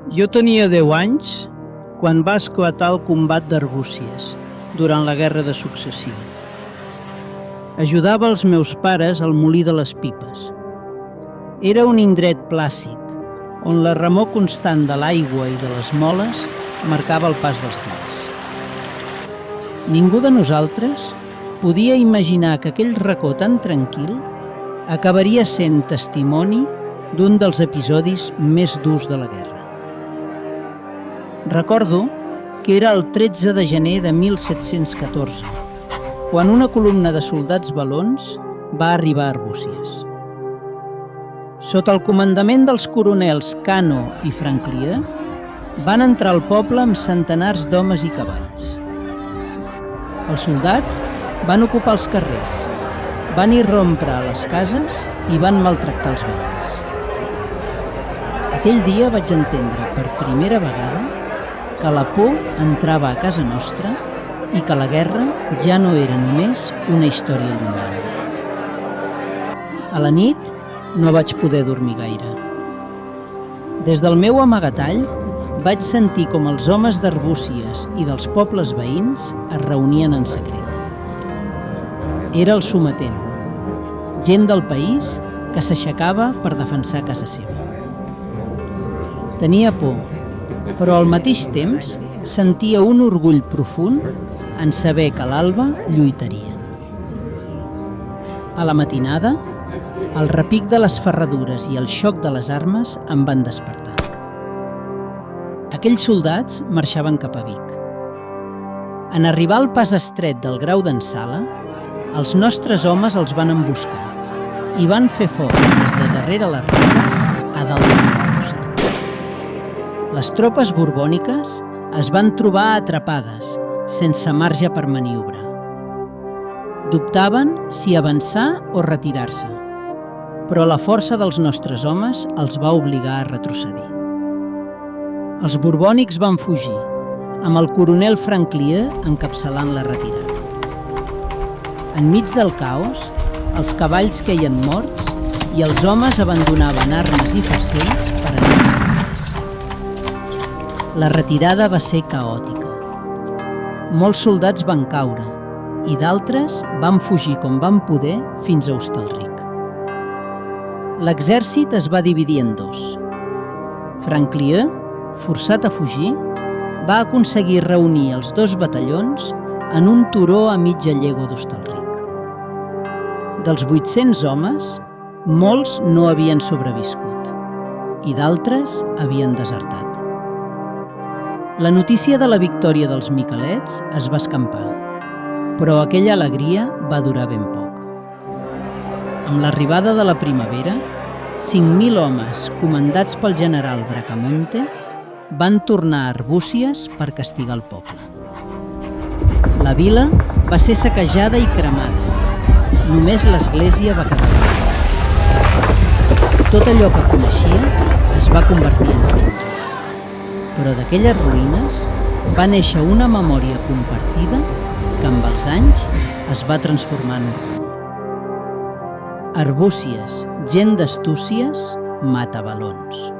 Jo tenia 10 anys quan va esclatar el combat d'Arbúcies durant la Guerra de Successió. Ajudava els meus pares al molí de les Pipes. Era un indret plàcid, on la remor constant de l'aigua i de les moles marcava el pas dels dies. Ningú de nosaltres podia imaginar que aquell racó tan tranquil acabaria sent testimoni d'un dels episodis més durs de la guerra. Recordo que era el 13 de gener de 1714, quan una columna de soldats valons va arribar a Arbúcies. Sota el comandament dels coronels Cano i Franclier, van entrar al poble amb centenars d'homes i cavalls. Els soldats van ocupar els carrers, van irrompre a les cases i van maltractar els veïns. Aquell dia vaig entendre per primera vegada que la por entrava a casa nostra i que la guerra ja no era només una història llunyana. A la nit no vaig poder dormir gaire. Des del meu amagatall vaig sentir com els homes d'Arbúcies i dels pobles veïns es reunien en secret. Era el sometent, gent del país que s'aixecava per defensar casa seva. Tenia por, però al mateix temps sentia un orgull profund en saber que a l'alba lluitarien. A la matinada, el repic de les ferradures i el xoc de les armes em van despertar. Aquells soldats marxaven cap a Vic. En arribar al pas estret del Grau d'en Sala, els nostres homes els van emboscar i van fer foc des de darrere les roques a dalt del post. Les tropes borbòniques es van trobar atrapades, sense marge per maniobrar. Dubtaven si avançar o retirar-se, però la força dels nostres homes els va obligar a retrocedir. Els borbònics van fugir, amb el coronel Franclier encapçalant la retirada. Enmig del caos, els cavalls queien morts i els homes abandonaven armes i farcells per anar als carrers. La retirada va ser caòtica. Molts soldats van caure i d'altres van fugir com van poder fins a Hostalric. L'exèrcit es va dividir en dos. Franclier, forçat a fugir, va aconseguir reunir els dos batallons en un turó a mitja llegua d'Hostalric. Dels 800 homes, molts no havien sobreviscut i d'altres havien desertat. La notícia de la victòria dels miquelets es va escampar, però aquella alegria va durar ben poc. Amb l'arribada de la primavera, 5.000 homes, comandats pel general Bracamonte, van tornar a Arbúcies per castigar el poble. La vila va ser saquejada i cremada. Només l'església va quedar buida. Tot allò que coneixia es va convertir en cendres. Però d'aquelles ruïnes va néixer una memòria compartida que amb els anys es va transformar en horror. Arbúcies, gent d'astúcies, mata balons.